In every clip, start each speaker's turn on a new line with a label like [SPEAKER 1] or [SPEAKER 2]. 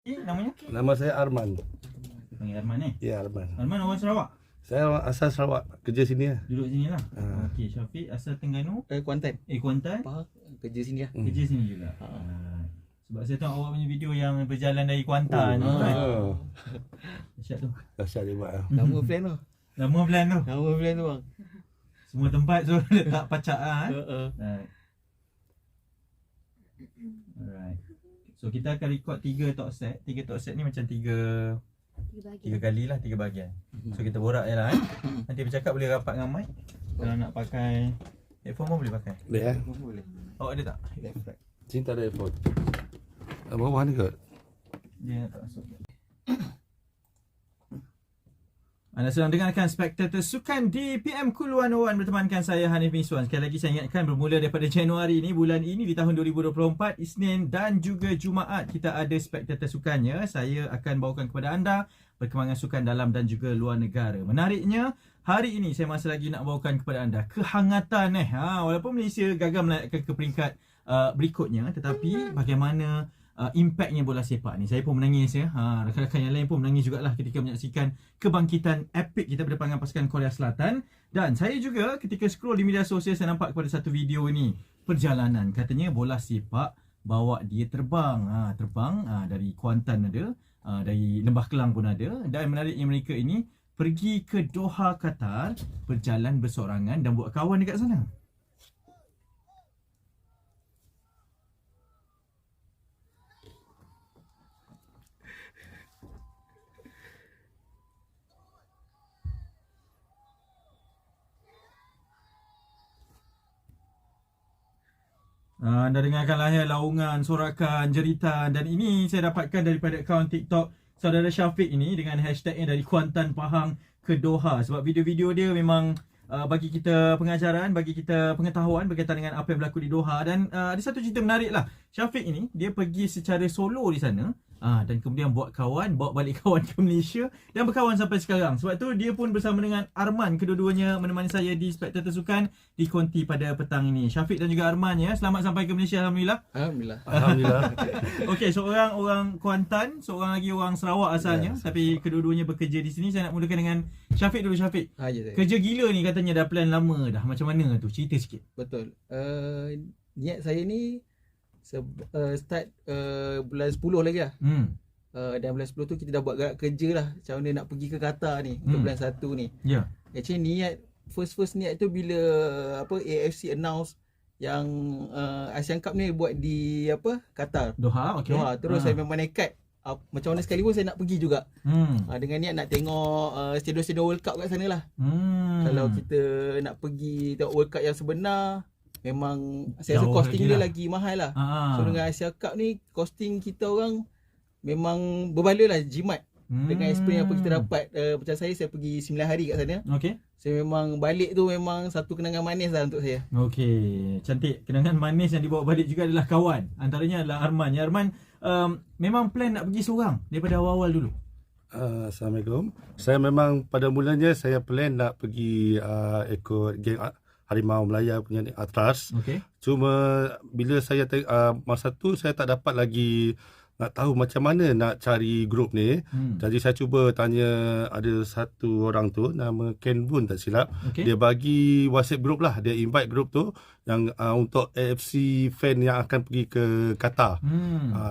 [SPEAKER 1] Namanya?
[SPEAKER 2] Nama saya Arman.
[SPEAKER 1] Panggil Arman ni?
[SPEAKER 2] Ya, Arman.
[SPEAKER 1] Arman orang Sarawak?
[SPEAKER 2] Saya orang asal Sarawak, kerja sini lah.
[SPEAKER 1] Duduk sini lah? Okey, Syafiq asal Terengganu?
[SPEAKER 3] Kuantan.
[SPEAKER 1] Kuantan?
[SPEAKER 3] Kerja sini lah.
[SPEAKER 1] Kerja sini juga? Sebab saya tengok awak punya video yang berjalan dari Kuantan tu kan? Dahsyat tu.
[SPEAKER 2] Dahsyat dia buat lah.
[SPEAKER 3] Nama plan tu.
[SPEAKER 1] Nama plan tu?
[SPEAKER 3] Nama plan tu bang.
[SPEAKER 1] Semua tempat tu letak pacak lah Alright. So kita akan record 3 talk set. 3 talk set ni macam 3 kali lah, 3 bahagian. So kita borak je lah Nanti bercakap boleh rapat dengan mic. Kalau nak pakai headphone pun boleh pakai.
[SPEAKER 2] Boleh
[SPEAKER 3] Boleh.
[SPEAKER 1] Awak ada tak?
[SPEAKER 3] Left right.
[SPEAKER 2] Sini tak ada iPhone. Bawah ni kot.
[SPEAKER 1] Dia tak masuk. Anda sedang dengarkan Spectator Sukan di PM Cool 101 bertemankan saya Hanif Miswan. Sekali lagi saya ingatkan bermula daripada Januari ini, bulan ini di tahun 2024, Isnin dan juga Jumaat kita ada Spectator Sukannya. Saya akan bawakan kepada anda perkembangan sukan dalam dan juga luar negara. Menariknya, hari ini saya masih lagi nak bawakan kepada anda kehangatan walaupun Malaysia gagal menaikkan ke peringkat berikutnya, tetapi bagaimana impactnya bola sepak ni. Saya pun menangis rakan-rakan yang lain pun menangis jugalah ketika menyaksikan kebangkitan epic kita berdepan dengan pasukan Korea Selatan. Dan saya juga ketika scroll di media sosial saya nampak kepada satu video ni, perjalanan katanya bola sepak bawa dia terbang dari Kuantan ada, dari Lembah Kelang pun ada, dan menariknya mereka ini pergi ke Doha, Qatar, berjalan bersorangan dan buat kawan dekat sana. Anda dengarkanlah ya laungan, sorakan, jeritan, dan ini saya dapatkan daripada akaun TikTok saudara Syafiq ini dengan hashtagnya dari Kuantan Pahang ke Doha. Sebab video-video dia memang bagi kita pengajaran, bagi kita pengetahuan berkaitan dengan apa yang berlaku di Doha. Dan ada satu cerita menarik lah. Syafiq ini dia pergi secara solo di sana dan kemudian buat kawan, bawa balik kawan ke Malaysia dan berkawan sampai sekarang. Sebab tu dia pun bersama dengan Arman, kedua-duanya menemani saya di Spectator Sukan di konti pada petang ini. Syafiq dan juga Arman ya, selamat sampai ke Malaysia alhamdulillah.
[SPEAKER 2] Alhamdulillah.
[SPEAKER 1] Okey, seorang orang Kuantan, seorang lagi orang Sarawak asalnya, tapi kedua-duanya bekerja di sini. Saya nak mulakan dengan Syafiq dulu. Syafiq, kerja gila ni katanya dah plan lama dah. Macam mana tu? Cerita sikit.
[SPEAKER 3] Betul. Niat saya ni start bulan 10 lagi lah. Dan bulan 10 tu kita dah buat gerak kerja lah macam mana nak pergi ke Qatar ni untuk bulan 1 ni. Actually niat first niat tu bila AFC announce yang Asian Cup ni buat di Qatar,
[SPEAKER 1] Doha. Okay.
[SPEAKER 3] Doha. Terus saya memang nekat macam mana sekali pun saya nak pergi juga. Dengan niat nak tengok stadium-stadium World Cup kat sana lah. Kalau kita nak pergi tengok World Cup yang sebenar, memang saya rasa costing dia lagi mahal lah. So dengan Asia Cup ni costing kita orang memang berbala lah, jimat. Dengan experience apa kita dapat. Macam saya pergi 9 hari kat sana. Saya memang balik tu memang satu kenangan manis lah untuk saya.
[SPEAKER 1] Cantik. Kenangan manis yang dibawa balik juga adalah kawan. Antaranya adalah Arman. Arman memang plan nak pergi seorang daripada awal-awal dulu.
[SPEAKER 2] Assalamualaikum. Saya memang pada mulanya saya plan nak pergi ikut geng Harimau Melaya punya Atras. Cuma bila saya masa tu saya tak dapat lagi nak tahu macam mana nak cari grup ni. Jadi saya cuba tanya, ada satu orang tu nama Ken Boon tak silap. Dia bagi WhatsApp group lah. Dia invite grup tu yang untuk AFC fan yang akan pergi ke Qatar.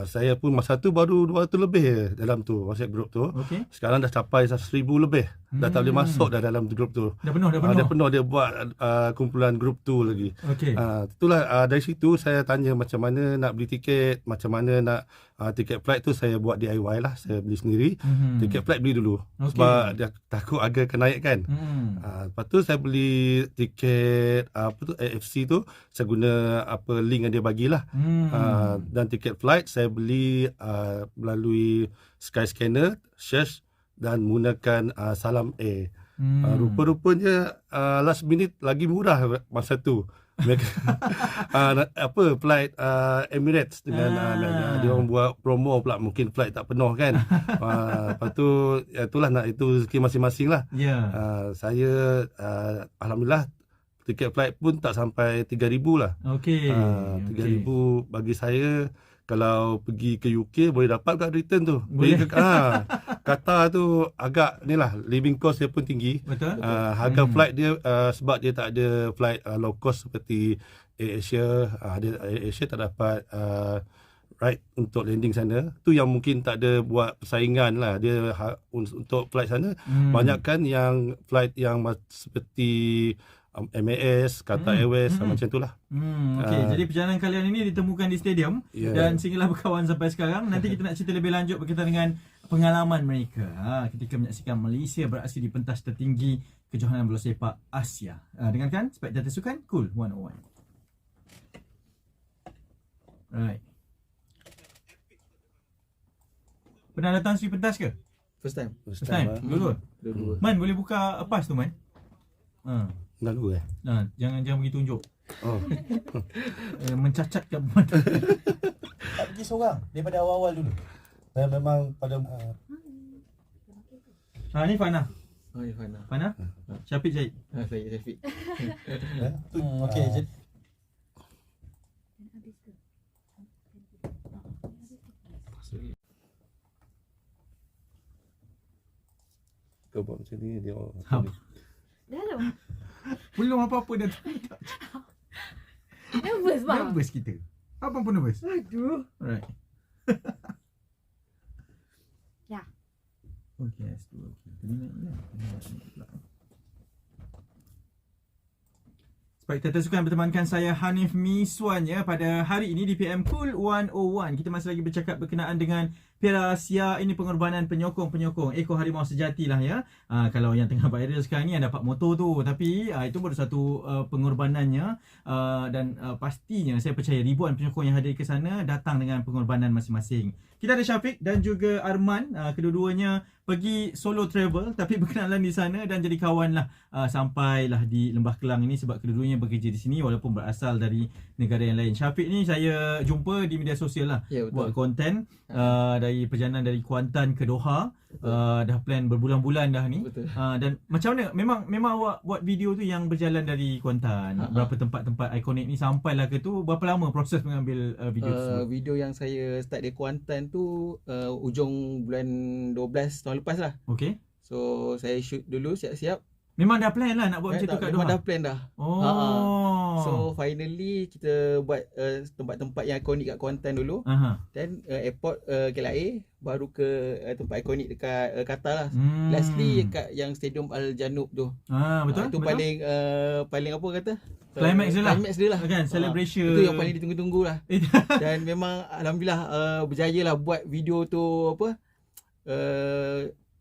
[SPEAKER 2] Saya pun masa tu baru 200 lebih dalam tu WhatsApp group tu. Sekarang dah capai 1,000 lebih. Dah tak boleh masuk dah dalam grup tu.
[SPEAKER 1] Dah penuh.
[SPEAKER 2] Dah penuh. Dia buat kumpulan grup tu lagi. Itulah dari situ saya tanya macam mana nak beli tiket, macam mana nak tiket flight tu saya buat DIY lah. Saya beli sendiri. Tiket flight beli dulu. Sebab dia takut harga akan naik kan. Lepas tu saya beli tiket AFC tu, saya guna link yang dia bagilah. Dan tiket flight saya beli melalui Skyscanner, Search dan menggunakan Salam Air. Rupa-rupanya last minute lagi murah masa tu. Flight Emirates dengan dia orang buat promo pula, mungkin flight tak penuh kan. Lepas tu itulah itu rezeki masing-masing lah. Saya alhamdulillah tiket flight pun tak sampai 3,000 lah. 3,000 bagi saya kalau pergi ke UK boleh dapat kat return tu.
[SPEAKER 1] Boleh.
[SPEAKER 2] Pergi ke Qatar tu agak ni lah, living cost dia pun tinggi.
[SPEAKER 1] Betul.
[SPEAKER 2] Harga flight dia sebab dia tak ada flight low cost seperti AirAsia, AirAsia tak dapat right untuk landing sana. Tu yang mungkin tak ada buat persaingan lah dia untuk flight sana. Banyakkan yang flight yang seperti MAS, Qatar Airways macam tu lah.
[SPEAKER 1] Okay. Jadi perjalanan kalian ini ditemukan di stadium dan sehinggalah berkawan sampai sekarang. Nanti kita nak cerita lebih lanjut berkaitan dengan pengalaman mereka ketika menyaksikan Malaysia beraksi di pentas tertinggi kejohanan bola sepak Asia. Dengarkan Spectator Sukan Cool 101. Right. Pernah datang Sri Pentas ke?
[SPEAKER 3] First time.
[SPEAKER 1] First time. Dua-dua. Man, boleh buka pas tu, Man?
[SPEAKER 2] Lalu
[SPEAKER 1] jangan begitu tunjuk.
[SPEAKER 2] Oh.
[SPEAKER 1] Mencacat kat mata.
[SPEAKER 4] Tak pergi seorang daripada awal-awal dulu. Saya memang pada
[SPEAKER 1] Ni Fana.
[SPEAKER 3] Oh, Fana.
[SPEAKER 1] Fana? Syafiq Syahid.
[SPEAKER 3] Saya Syafiq.
[SPEAKER 4] okey. Jadi
[SPEAKER 2] Kau buat macam ni dia.
[SPEAKER 5] Dah lah.
[SPEAKER 1] Belum apa-apa dah.
[SPEAKER 5] Nervous bang.
[SPEAKER 1] Nervous kita. Abang pun nervous.
[SPEAKER 5] Aduh.
[SPEAKER 1] Alright.
[SPEAKER 5] Ya.
[SPEAKER 1] Okay, S2. Tadi naik lah. Spectator Sukan bertemankan saya Hanif Miswan pada hari ini di PM Cool 101. Kita masih lagi bercakap berkenaan dengan Piala Asia. Ini pengorbanan penyokong-penyokong ekor harimau sejati lah ya. Kalau yang tengah viral sekarang ni yang dapat motor tu, tapi itu baru satu pengorbanannya, dan pastinya saya percaya ribuan penyokong yang hadir ke sana datang dengan pengorbanan masing-masing. Kita ada Syafiq dan juga Arman, kedua-duanya pergi solo travel tapi berkenalan di sana dan jadi kawan lah sampailah di Lembah Kelang ini sebab kedua-duanya bekerja di sini walaupun berasal dari negara yang lain. Syafiq ni saya jumpa di media sosial lah, buat konten dari perjalanan dari Kuantan ke Doha. Dah plan berbulan-bulan dah ni. Dan macam mana memang awak buat video tu yang berjalan dari Kuantan, berapa tempat-tempat ikonik ni sampailah ke tu, berapa lama proses mengambil video tersebut?
[SPEAKER 3] Video yang saya start dari Kuantan tu ujung bulan 12 tahun lepas lah.
[SPEAKER 1] Okay.
[SPEAKER 3] So saya shoot dulu siap-siap.
[SPEAKER 1] Memang dah plan lah nak buat macam tu kat Doha?
[SPEAKER 3] Memang dah plan dah. So finally kita buat tempat-tempat yang ikonik kat Kuantan dulu. Then airport KLIA, baru ke tempat ikonik dekat Qatar lah. Lastly dekat yang Stadium Al Janoub tu.
[SPEAKER 1] Betul.
[SPEAKER 3] Itu
[SPEAKER 1] betul.
[SPEAKER 3] paling apa kata?
[SPEAKER 1] Climax dia lah.
[SPEAKER 3] Climax dia lah.
[SPEAKER 1] Kan celebration.
[SPEAKER 3] Itu yang paling ditunggu-tunggu lah. Dan memang alhamdulillah berjaya lah buat video tu apa?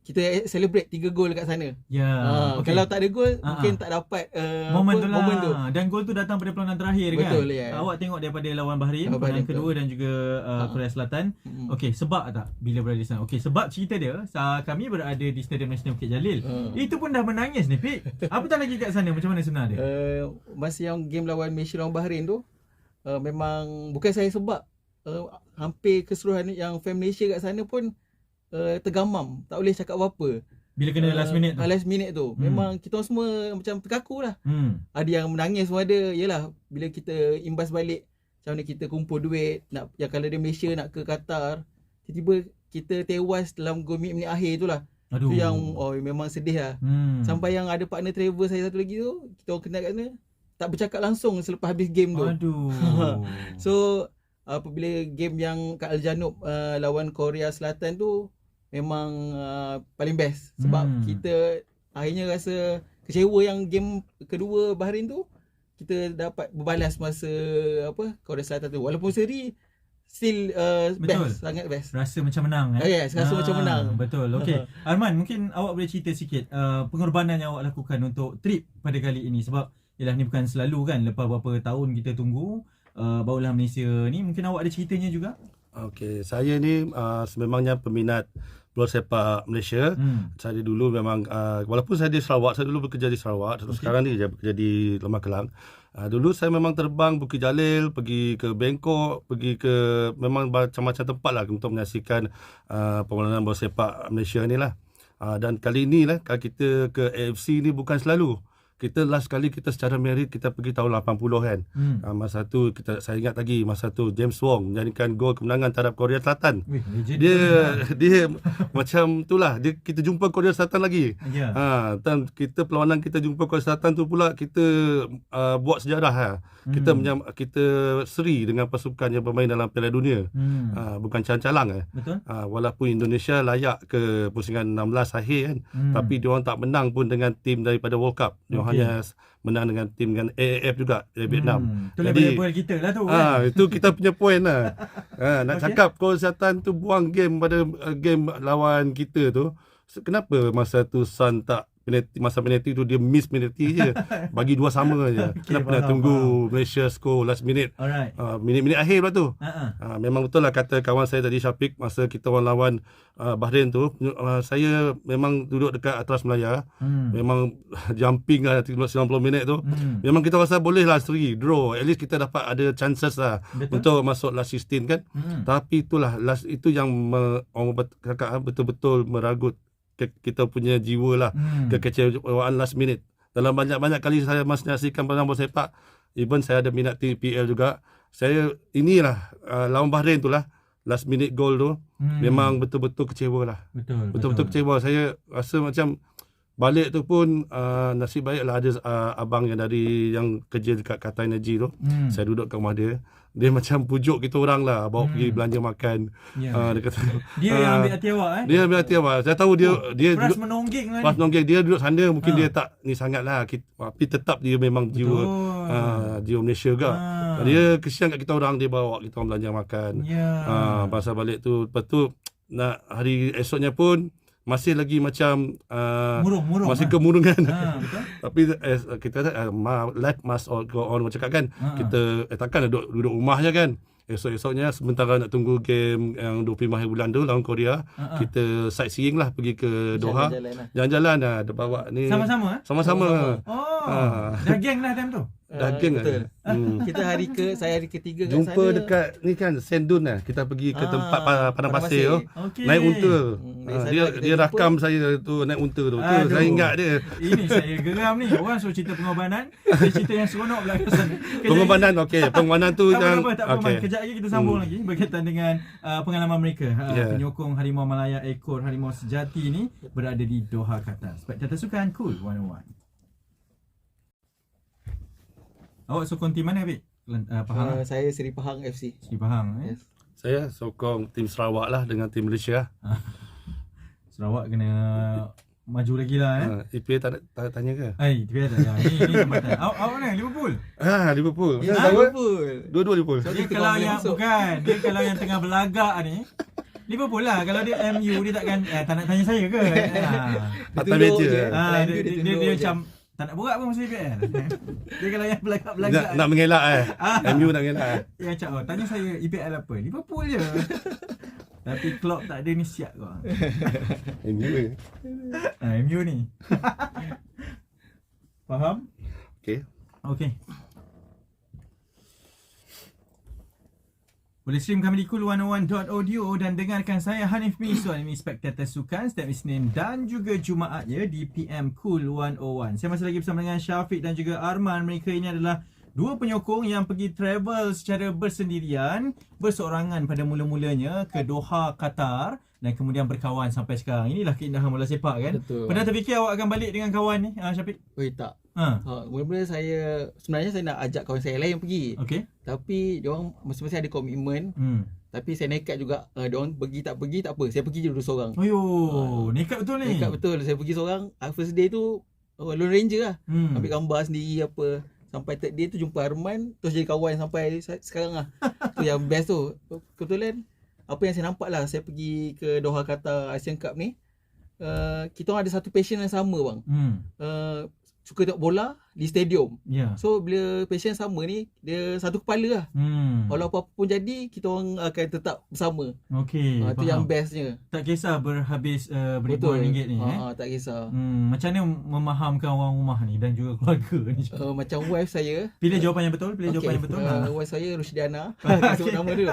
[SPEAKER 3] Kita celebrate 3 gol kat sana. Okay. Kalau tak ada gol mungkin tak dapat
[SPEAKER 1] momen tu lah. Dan gol tu datang pada perlawanan terakhir.
[SPEAKER 3] Betul,
[SPEAKER 1] kan? Awak tengok daripada lawan Bahrain, perlawanan kedua dan juga Korea Selatan. Okey, sebab tak bila berada di sana? Okey, sebab cerita dia kami berada di Stadium Nasional Bukit Jalil. Itu pun dah menangis ni, Pik. Apatah lagi kat sana, macam mana sebenar dia?
[SPEAKER 3] Masa yang game lawan Malaysia lawan Bahrain tu, memang bukan saya sebab hampir keseluruhan yang fan Malaysia kat sana pun tergamam, tak boleh cakap apa-apa
[SPEAKER 1] bila kena last minute tu.
[SPEAKER 3] Last minute tu memang kita orang semua macam terkaku lah. Ada yang menangis pun ada. Yelah, bila kita imbas balik macam mana kita kumpul duit nak, yang kalau dia Malaysia nak ke Qatar, tiba-tiba kita tewas dalam gol minit akhir tu lah. Tu yang memang sedih lah. Sampai yang ada partner travel saya satu lagi tu, kita orang kenal kat sana, tak bercakap langsung selepas habis game tu. So apabila game yang kat Al Janoub lawan Korea Selatan tu memang paling best sebab kita akhirnya rasa kecewa yang game kedua Bahrain tu kita dapat berbalas masa Korea Selatan tu, walaupun seri still best, sangat best.
[SPEAKER 1] Rasa macam menang
[SPEAKER 3] Yes, rasa macam menang.
[SPEAKER 1] Betul. Okey. Arman, mungkin awak boleh cerita sikit pengorbanan yang awak lakukan untuk trip pada kali ini, sebab yalah ni bukan selalu kan, lepas berapa tahun kita tunggu barulah Malaysia ni. Mungkin awak ada ceritanya juga?
[SPEAKER 2] Okey, saya ni sememangnya peminat bola sepak Malaysia. Saya dulu memang walaupun saya di Sarawak, saya dulu bekerja di Sarawak, sekarang ni bekerja di Lembah Kelang. Dulu saya memang terbang Bukit Jalil, pergi ke Bangkok, pergi ke memang macam-macam tempat lah untuk menyaksikan permainan bola sepak Malaysia ni lah. Dan kali ni lah kita ke AFC ni bukan selalu. kita last kali kita secara merit kita pergi tahun 80 kan. Masa tu saya ingat lagi masa tu James Wong menjadikan gol kemenangan terhadap Korea Selatan. Dia macam itulah kita jumpa Korea Selatan lagi. Dan kita perlawanan kita jumpa Korea Selatan tu pula kita buat sejarah. Kita seri dengan pasukan yang bermain dalam Piala Dunia. Bukan calang-calang.
[SPEAKER 1] Betul.
[SPEAKER 2] Walaupun Indonesia layak ke pusingan 16 akhir kan, tapi dia orang tak menang pun dengan tim daripada World Cup. Dia hanya menang dengan tim dengan AAF juga dari Vietnam.
[SPEAKER 1] Itu level kita lah tu kan.
[SPEAKER 2] Itu kita punya point lah. Nak cakap Korea Selatan tu buang game pada game lawan kita tu, kenapa masa tu Sun tak masa penalti tu dia miss penalti je, bagi 2 sama je. Kenapa nak tunggu Malaysia score last minute? Minit-minit akhir pula tu. Memang betul lah kata kawan saya tadi Syafiq, masa kita lawan Bahrain tu, saya memang duduk dekat atas Melaya. Memang jumping lah 90 minit tu. Memang kita rasa boleh lah seri, draw. At least kita dapat ada chances lah untuk masuk last 16 kan. Tapi itulah last itu yang orang kakak betul-betul meragut kita punya jiwa lah, kekecewaan last minute. Dalam banyak-banyak kali saya menyaksikan pertandingan bola sepak, even saya ada minat TPL juga, saya inilah lawan Bahrain tu lah, last minute goal tu memang betul-betul kecewa lah. Betul-betul kecewa. Saya rasa macam balik tu pun nasib baiklah ada abang yang kerja dekat Qatar Energy tu. Saya duduk kat rumah dia. Dia macam pujuk kita orang lah, bawa pergi belanja makan. Dia kata
[SPEAKER 1] dia yang ambil hati awak
[SPEAKER 2] Dia ambil hati awak. Saya tahu dia
[SPEAKER 1] Pras menongging lah.
[SPEAKER 2] Pras menongging. Dia duduk sana, mungkin dia tak ni sangat lah. Tapi tetap dia memang jiwa Malaysia juga. Dia kesian kat kita orang, dia bawa kita orang belanja makan. Pasal balik tu, lepas tu nak hari esoknya pun masih lagi macam
[SPEAKER 1] murung
[SPEAKER 2] masih kemurungan.
[SPEAKER 1] Betul.
[SPEAKER 2] Tapi kita life must go on, macam kan. Kita takkan duduk rumah je kan. Esok-esoknya sementara nak tunggu game yang 25 hari bulan tu lawan Korea, kita sightseeing lah, pergi ke Doha. Jalan-jalan lah, dia bawa ni. Sama-sama.
[SPEAKER 1] Dah geng lah time tu.
[SPEAKER 2] Dah geng
[SPEAKER 3] betul.
[SPEAKER 2] lah.
[SPEAKER 3] Saya hari ketiga kat
[SPEAKER 2] jumpa
[SPEAKER 3] sana.
[SPEAKER 2] dekat ni kan Sendun lah. Kita pergi ke tempat padang pasir tu. Naik unta. Dia rakam saya tu naik unta tu. Saya ingat dia.
[SPEAKER 1] Ini saya geram ni. Orang suruh cerita pengorbanan, dia cerita yang seronok pula kat sana.
[SPEAKER 2] Pengorbanan okey. Pengorbanan tu
[SPEAKER 1] tak apa. Kejap lagi kita sambung lagi berkaitan dengan pengalaman mereka. Penyokong Harimau Malaya, ekor harimau sejati ni berada di Doha, Qatar. Spektator Sukan Cool 101. Awak sokong tim mana, Abid? Pahang?
[SPEAKER 3] Saya Seri Pahang FC.
[SPEAKER 1] Seri Pahang,
[SPEAKER 3] Yes.
[SPEAKER 2] Saya sokong tim Sarawak lah dengan tim Malaysia.
[SPEAKER 1] Sarawak kena maju lagi lah.
[SPEAKER 2] EPA tak tanya ke?
[SPEAKER 1] EPA tak tanya. Ini tempatan. Awak mana? Liverpool?
[SPEAKER 2] Liverpool.
[SPEAKER 3] Ya, Liverpool.
[SPEAKER 2] Dua-dua Liverpool.
[SPEAKER 1] Dia kalau yang bukan, dia kalau yang tengah berlagak ni Liverpool lah. Kalau dia MU, dia takkan tak nak tanya saya ke?
[SPEAKER 2] Atas meja.
[SPEAKER 1] Dia macam tak nak borak pun masa EPL. Dia kalau yang belagak-belagak
[SPEAKER 2] nak mengelak MU nak mengelak
[SPEAKER 1] dia macam tanya saya EPL apa? Liverpool je. Tapi Klopp tak ada ni siap kau.
[SPEAKER 2] MU
[SPEAKER 1] MU ni. Faham? Okey. Boleh stream kami di cool101.audio dan dengarkan saya Hanif Miswan. Ini Spektator Sukan setiap Isnin dan juga Jumaat ya di PM Cool 101. Saya masih lagi bersama dengan Syafiq dan juga Arman. Mereka ini adalah dua penyokong yang pergi travel secara bersendirian, berseorangan pada mula-mulanya ke Doha, Qatar dan kemudian berkawan sampai sekarang. Inilah keindahan bola sepak kan.
[SPEAKER 3] Betul.
[SPEAKER 1] Pernah terfikir awak akan balik dengan kawan ni, Syafiq?
[SPEAKER 3] Tak.
[SPEAKER 1] Ha.
[SPEAKER 3] Sebenarnya saya nak ajak kawan saya lain pergi.
[SPEAKER 1] Okey.
[SPEAKER 3] Tapi dia orang masing-masing ada komitmen. Tapi saya nekat juga. Dia orang pergi tak apa. Saya pergi je dulu seorang.
[SPEAKER 1] Nekat betul ni.
[SPEAKER 3] Nekat betul. Saya pergi seorang. First day tu Lone Ranger lah. Ambil gambar sendiri apa. Sampai third day tu jumpa Arman, terus jadi kawan sampai sekarang lah. Tu yang best tu. Kebetulan apa yang saya nampak lah, saya pergi ke Doha Qatar Asian Cup ni, kita orang ada satu passion yang sama bang. Suka tengok bola di stadium. So bila passion sama ni, dia satu kepala lah. Walau apa-apa pun jadi, kita orang akan tetap bersama. Itu yang bestnya.
[SPEAKER 1] Tak kisah berhabis beribuan ringgit ni.
[SPEAKER 3] Tak kisah.
[SPEAKER 1] Macam mana memahamkan orang rumah ni dan juga keluarga ni?
[SPEAKER 3] Macam wife saya.
[SPEAKER 1] Pilih jawapan yang betul. Jawapan yang betul.
[SPEAKER 3] Wife saya Rusdiana. Sebut nama dulu.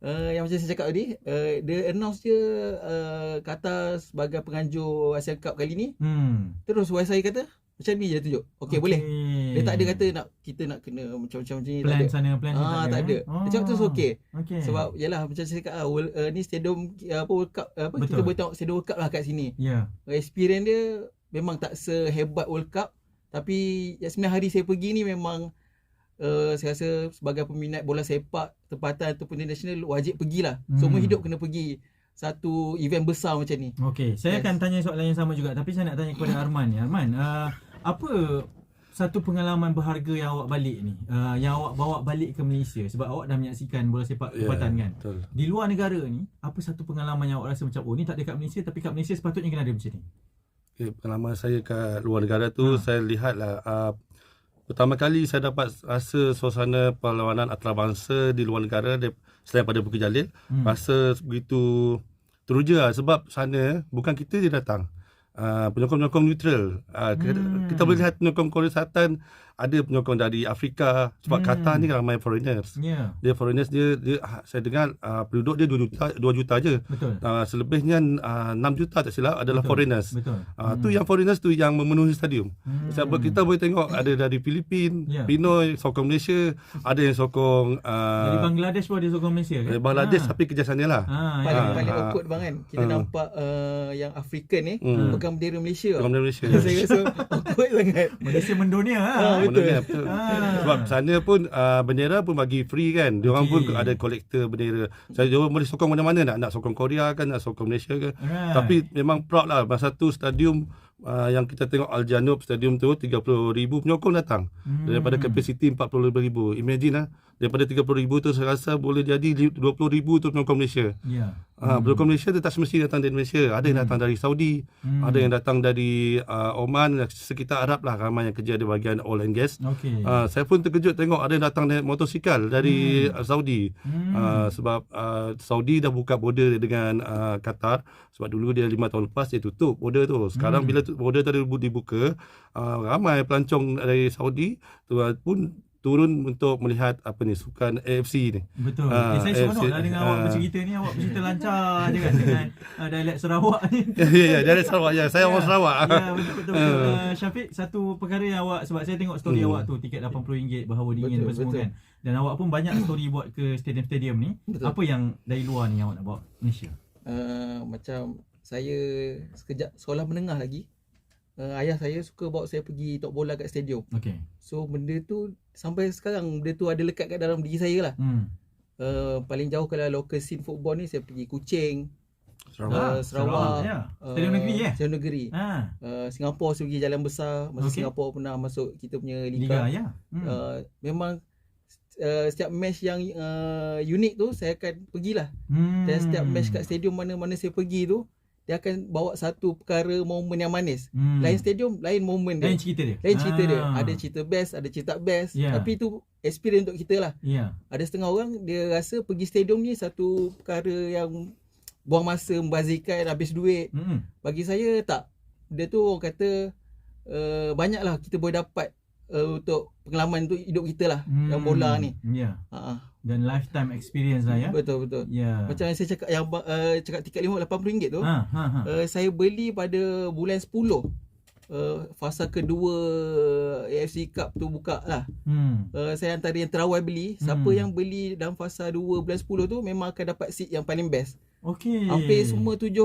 [SPEAKER 3] yang macam saya cakap tadi, dia announce je Qatar sebagai penganjur Asian Cup kali ni. Terus wife saya kata macam ni je tunjuk. Okey, boleh. Dia tak ada kata kita nak kena macam-macam ni,
[SPEAKER 1] plan
[SPEAKER 3] tak ada.
[SPEAKER 1] sana plan ni
[SPEAKER 3] Tak ada. Dia cakap terus okey. Sebab
[SPEAKER 1] Okay.
[SPEAKER 3] yalah macam saya cakap ni stadium World Cup kita boleh tengok stadium World Cup lah kat sini. Experience dia memang tak sehebat World Cup, tapi sebenarnya hari saya pergi ni memang saya rasa sebagai peminat bola sepak tempatan ataupun international wajib pergilah. Semua hidup kena pergi satu event besar macam ni.
[SPEAKER 1] Okey, saya akan tanya soalan yang sama juga, tapi saya nak tanya kepada Arman ni. Arman, apa satu pengalaman berharga yang awak balik ni, yang awak bawa balik ke Malaysia, sebab awak dah menyaksikan bola sepak tempatan kan?
[SPEAKER 2] Betul.
[SPEAKER 1] Di luar negara ni, apa satu pengalaman yang awak rasa macam ni tak ada kat Malaysia, tapi kat Malaysia sepatutnya kena ada macam ni?
[SPEAKER 2] Pengalaman saya kat luar negara tu, saya lihatlah pertama kali saya dapat rasa suasana perlawanan antarabangsa di luar negara selain pada Bukit Jalil. Rasa begitu teruja sebab sana bukan kita je datang. Penyokong-penyokong neutral. Kita boleh lihat penyokong Korea Selatan, ada penyokong dari Afrika sebab Qatar ni ramai foreigners. Dia foreigners dia saya dengar penduduk dia 2 juta je.
[SPEAKER 1] Betul.
[SPEAKER 2] Selebihnya 6 juta tak silap adalah foreigners.
[SPEAKER 1] Betul.
[SPEAKER 2] Tu yang foreigners tu yang memenuhi stadium. Sebab kita boleh tengok ada dari Filipin, Pinoy, sokong Malaysia, ada yang sokong
[SPEAKER 1] Dari Bangladesh pun ada sokong Malaysia kan?
[SPEAKER 2] Bangladesh tapi kerja sana lah.
[SPEAKER 3] Paling awkward bang kan, kita nampak yang African ni pegang bendera Malaysia.
[SPEAKER 2] Pegang bendera Malaysia.
[SPEAKER 3] Saya rasa awkward sangat.
[SPEAKER 1] Malaysia mendunia
[SPEAKER 2] Betul. Sebab sana pun bendera pun bagi free kan. Diorang pun ada kolektor bendera. Diorang boleh sokong mana-mana, nak sokong Korea kan, nak sokong Malaysia kan. Tapi memang proud lah. Masa tu stadium yang kita tengok Al Janub stadium tu 30,000 penyokong datang. Daripada kapasiti 40,000. Imagine lah, daripada 30,000 tu saya rasa boleh jadi 20,000 tu penyokong Malaysia. Penyokong Malaysia tu tak semestinya datang dari Malaysia. Ada yang datang dari Saudi, ada yang datang dari Oman, sekitar Arab lah, ramai yang kerja di bahagian oil and gas. Saya pun terkejut tengok ada yang datang naik motosikal dari Saudi. Sebab Saudi dah buka border dengan Qatar. Sebab dulu dia 5 tahun lepas dia tutup border tu. Sekarang bila border tu dibuka, ramai pelancong dari Saudi tu pun turun untuk melihat sukan AFC ni.
[SPEAKER 1] Betul. Saya seronok lah dengan awak bercerita ni. Awak bercerita lancar je kan dengan dialek Sarawak ni.
[SPEAKER 2] Ya, dialek Sarawak. Ya, saya orang Sarawak.
[SPEAKER 1] Ya, betul. Syafiq, satu perkara yang awak, sebab saya tengok story awak tu, tiket RM80 bahawa dingin apa semua kan. Dan awak pun banyak story buat ke stadium-stadium ni. Apa yang dari luar ni awak nak bawa Malaysia?
[SPEAKER 3] Macam saya sekejap sekolah menengah lagi, ayah saya suka bawa saya pergi tok bola kat stadium. So benda tu sampai sekarang benda tu ada lekat kat dalam diri saya lah. Paling jauh kalau local scene football ni saya pergi Kuching, Sarawak,
[SPEAKER 1] Stadium negeri
[SPEAKER 3] Stadium negeri. Singapura saya pergi Jalan Besar. Masa Singapura pernah masuk kita punya liga. Memang setiap match yang unik tu saya akan pergilah. Dan setiap match kat stadium mana-mana saya pergi tu, dia akan bawa satu perkara momen yang manis. Lain stadium, lain momen dia.
[SPEAKER 1] Lain cerita dia.
[SPEAKER 3] Ada cerita best, ada cerita tak best. Tapi tu experience untuk kita lah. Ada setengah orang dia rasa pergi stadium ni satu perkara yang buang masa, membazirkan, habis duit. Bagi saya tak. Dia tu orang kata banyaklah kita boleh dapat untuk pengalaman untuk hidup kita lah, yang bola ni. Dan
[SPEAKER 1] lifetime experience lah ya.
[SPEAKER 3] Betul. Macam yang saya cakap, yang cakap tiket RM80 tu, saya beli pada bulan 10. Fasa kedua AFC Cup tu buka lah. Saya antara yang terawal beli. Siapa yang beli dalam fasa 2 bulan 10 tu memang akan dapat seat yang paling best. Hampir semua 7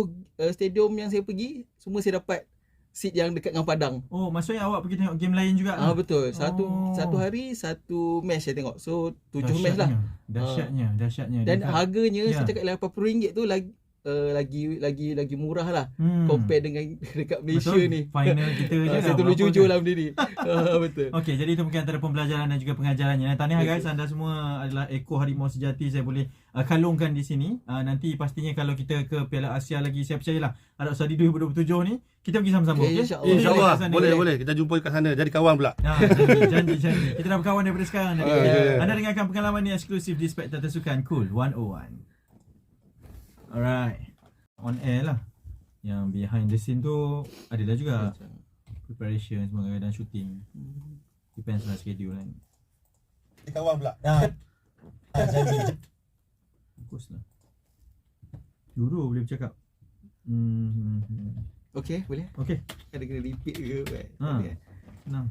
[SPEAKER 3] stadium yang saya pergi, semua saya dapat seat yang dekat dengan padang.
[SPEAKER 1] Maksudnya awak pergi tengok game lain juga?
[SPEAKER 3] Betul. Satu hari satu match saya tengok. So 7 match lah.
[SPEAKER 1] Dahsyatnya.
[SPEAKER 3] Dan harganya saya cakap RM80 tu lagi murah lah compare dengan dekat Malaysia. Betul.
[SPEAKER 1] Ni final kita je
[SPEAKER 3] saya terlalu jujur lah benda ni. Betul.
[SPEAKER 1] Okey, jadi itu mungkin antara pembelajaran dan juga pengajarannya. Tahniah guys, anda semua adalah ekor harimau sejati. Saya boleh kalungkan di sini. Nanti pastinya kalau kita ke Piala Asia lagi, saya percayalah Arab Saudi 2027 ni kita pergi sama-sama.
[SPEAKER 2] InsyaAllah. Boleh. Kita jumpa kat sana. Jadi kawan pula.
[SPEAKER 1] Janji. Kita dah berkawan daripada sekarang. Anda dengarkan pengalaman ni eksklusif di Spektator Sukan Cool 101. Alright. On air lah. Yang behind the scene tu adalah juga preparation semua dan shooting. Depends lah schedule kan.
[SPEAKER 4] Kawan pula. Janji.
[SPEAKER 1] Baguslah. Euro boleh bercakap.
[SPEAKER 3] Okey, boleh?
[SPEAKER 1] Okey.
[SPEAKER 3] Ada kena repeat ke?
[SPEAKER 1] Senang.